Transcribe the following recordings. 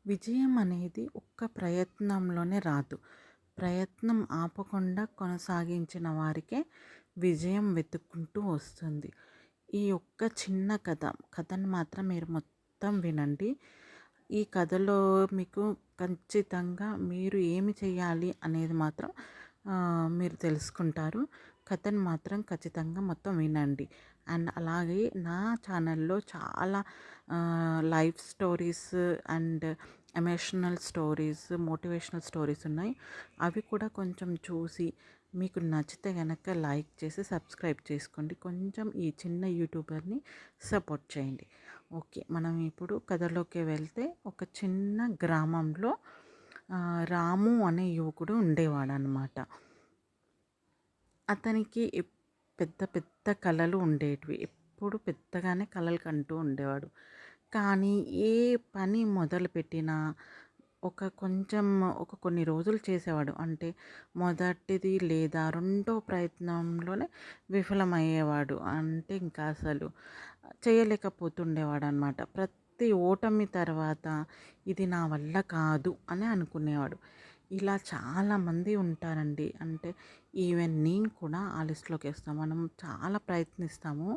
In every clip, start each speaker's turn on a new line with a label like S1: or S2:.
S1: విజయం అనేది ఒక్క ప్రయత్నంలోనే రాదు. ప్రయత్నం ఆపకుండా కొనసాగించిన వారికే విజయం వెతుక్కుంటూ వస్తుంది. ఈ ఒక్క చిన్న కథను మాత్రం మీరు మొత్తం వినండి. ఈ కథలో మీకు ఖచ్చితంగా మీరు ఏమి చేయాలి అనేది మాత్రం మీరు తెలుసుకుంటారు. కథను మాత్రం ఖచ్చితంగా మొత్తం వినండి. అండ్ అలాగే నా ఛానల్‌లో చాలా life stories and emotional stories, motivational stories ఉన్నాయి. అవి కూడా కొంచెం చూసి మీకు నచ్చితే గనక లైక్ చేసి సబ్స్క్రైబ్ చేసుకోండి. కొంచెం ఈ చిన్న యూట్యూబర్‌ని సపోర్ట్ చేయండి. ఓకే. మనం ఇప్పుడు కథలోకి వెళ్తే ఒక చిన్న గ్రామంలో రాము అనే యువకుడు ఉండేవాడనమాట. అతనికి పెద్ద పెద్ద కలలు ఉండేటివి. ఎప్పుడు పెద్దగానే కలలు కంటూ ఉండేవాడు. కానీ ఏ పని మొదలుపెట్టినా ఒక కొన్ని రోజులు చేసేవాడు. అంటే మొదటిది లేదా రెండో ప్రయత్నంలోనే విఫలమయ్యేవాడు. అంటే ఇంకా అసలు చేయలేకపోతుండేవాడనమాట. ప్రతి ఓటమి తర్వాత ఇది నా వల్ల కాదు అని అనుకునేవాడు. ఇలా చాలామంది ఉంటారండి. అంటే ఈవెన్ నేను కూడా ఆ లిస్ట్‌లోకి ఏస్తాను. మనం చాలా ప్రయత్నిస్తాము.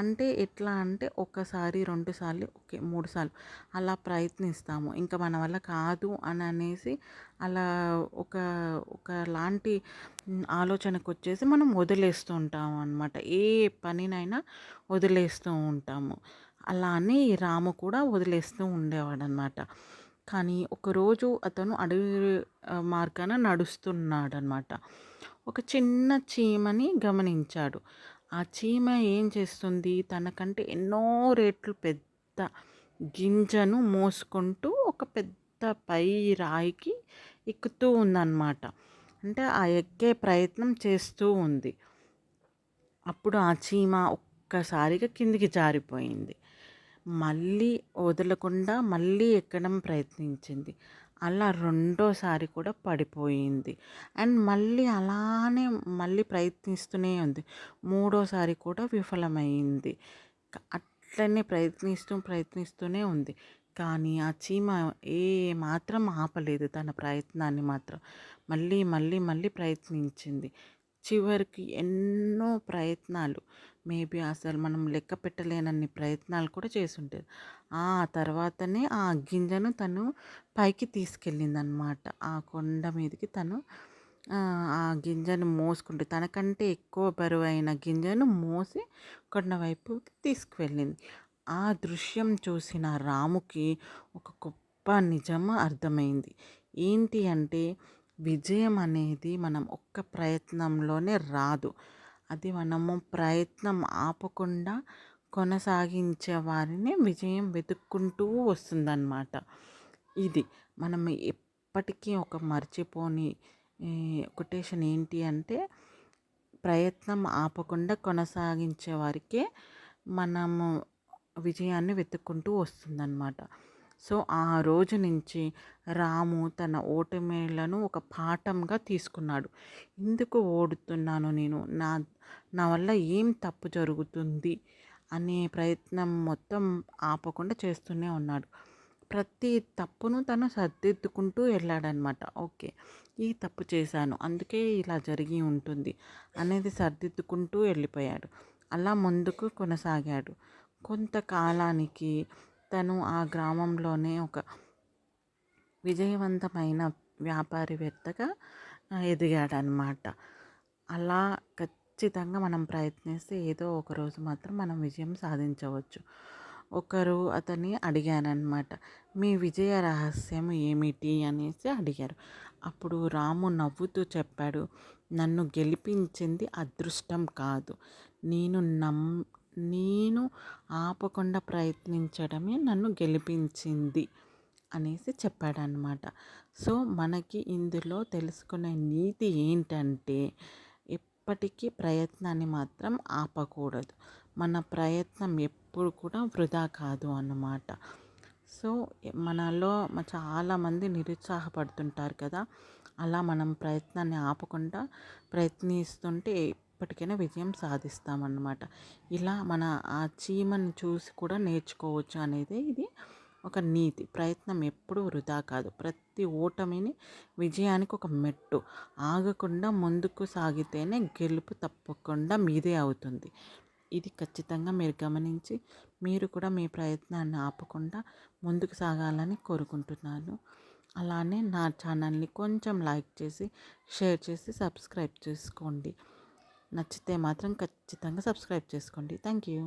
S1: అంటే ఎట్లా అంటే ఒకసారి, 2 సార్లు, ఓకే 3 సార్లు అలా ప్రయత్నిస్తాము. ఇంకా మన వల్ల కాదు అని అనేసి అలా ఒక ఒకలాంటి ఆలోచనకొచ్చేసి మనం వదిలేస్తూ ఉంటాము అనమాట. ఏ పనినైనా వదిలేస్తూ ఉంటాము. అలా అని రాము కూడా వదిలేస్తూ ఉండేవాడనమాట. కానీ ఒకరోజు అతను అడవి మార్గాన నడుస్తున్నాడనమాట. ఒక చిన్న చీమని గమనించాడు. ఆ చీమ ఏం చేస్తుంది, తనకంటే ఎన్నో రెట్లు పెద్ద గింజను మోసుకుంటూ ఒక పెద్ద పై రాయికి ఎక్కుతూ ఉందన్నమాట. అంటే ఆ ఎక్కే ప్రయత్నం చేస్తూ ఉంది. అప్పుడు ఆ చీమ ఒక్కసారిగా కిందికి జారిపోయింది. మళ్ళీ వదలకుండా మళ్ళీ ఎక్కడం ప్రయత్నించింది. అలా రెండోసారి కూడా పడిపోయింది. అండ్ మళ్ళీ అలానే మళ్ళీ ప్రయత్నిస్తూనే ఉంది. మూడోసారి కూడా విఫలమైంది. అట్లనే ప్రయత్నిస్తూనే ఉంది. కానీ ఆ చీమ మాత్రం ఆపలేదు తన ప్రయత్నాన్ని మాత్రం. మళ్ళీ ప్రయత్నించింది. చివరికి ఎన్నో ప్రయత్నాలు, మేబీ అసలు మనం లెక్క పెట్టలేనన్ని ప్రయత్నాలు కూడా చేసుంటది. ఆ తర్వాతనే ఆ గింజను తను పైకి తీసుకెళ్ళిందనమాట. ఆ కొండ మీదకి తను ఆ గింజను మోసుకుంటూ తనకంటే ఎక్కువ బరువైన గింజను మోసి కొండ వైపుకి తీసుకువెళ్ళింది. ఆ దృశ్యం చూసిన రాముకి ఒక గొప్ప నిజం అర్థమైంది. ఏంటి అంటే విజయం అనేది మనం ఒక్క ప్రయత్నంలోనే రాదు. అది మనము ప్రయత్నం ఆపకుండా కొనసాగించే వారిని విజయం వెతుక్కుంటూ వస్తుందన్నమాట. ఇది మనం ఎప్పటికీ ఒక మర్చిపోని కొటేషన్ ఏంటి అంటే ప్రయత్నం ఆపకుండా కొనసాగించే వారికే మనము విజయాన్ని వెతుక్కుంటూ వస్తుందన్నమాట. సో ఆ రోజు నుంచి రాము తన ఓటమిలను ఒక పాఠంగా తీసుకున్నాడు. ఎందుకు ఓడుతున్నాను నేను, నా వల్ల ఏం తప్పు జరుగుతుంది అనే ప్రయత్నం మొత్తం ఆపకుండా చేస్తూనే ఉన్నాడు. ప్రతి తప్పును తను సరిదిద్దుకుంటూ వెళ్ళాడనమాట. ఓకే, ఈ తప్పు చేశాను అందుకే ఇలా జరిగి ఉంటుంది అనేది సరిదిద్దుకుంటూ వెళ్ళిపోయాడు. అలా ముందుకు కొనసాగాడు. కొంతకాలానికి తను ఆ గ్రామంలోనే ఒక విజయవంతమైన వ్యాపారవేత్తగా ఎదిగాడనమాట. అలా ఖచ్చితంగా మనం ప్రయత్నిస్తే ఏదో ఒకరోజు మాత్రం మనం విజయం సాధించవచ్చు. ఒకరు అతన్ని అడిగారనమాట, మీ విజయ రహస్యం ఏమిటి అనేసి అడిగారు. అప్పుడు రాము నవ్వుతూ చెప్పాడు, నన్ను గెలిపించింది అదృష్టం కాదు, నేను నేను ఆపకుండా ప్రయత్నించడమే నన్ను గెలిపించింది అనేసి చెప్పాడనమాట. సో మనకి ఇందులో తెలుసుకునే నీతి ఏంటంటే ఎప్పటికీ ప్రయత్నాన్ని మాత్రం ఆపకూడదు. మన ప్రయత్నం ఎప్పుడు కూడా వృధా కాదు అన్నమాట. సో మనలో చాలామంది నిరుత్సాహపడుతుంటారు కదా, అలా మనం ప్రయత్నాన్ని ఆపకుండా ప్రయత్నిస్తుంటే ఎప్పటికైనా విజయం సాధిస్తామన్నమాట. ఇలా మన ఆ చీమను చూసి కూడా నేర్చుకోవచ్చు అనేది ఇది ఒక నీతి. ప్రయత్నం ఎప్పుడూ వృధా కాదు. ప్రతి ఓటమిని విజయానికి ఒక మెట్టు. ఆగకుండా ముందుకు సాగితేనే గెలుపు తప్పకుండా మీదే అవుతుంది. ఇది ఖచ్చితంగా మీరు గమనించి మీరు కూడా మీ ప్రయత్నాన్ని ఆపకుండా ముందుకు సాగాలని కోరుకుంటున్నాను. అలానే నా ఛానల్ని కొంచెం లైక్ చేసి, షేర్ చేసి, సబ్స్క్రైబ్ చేసుకోండి. నచ్చితే మాత్రం ఖచ్చితంగా సబ్స్క్రైబ్ చేసుకోండి. Thank you.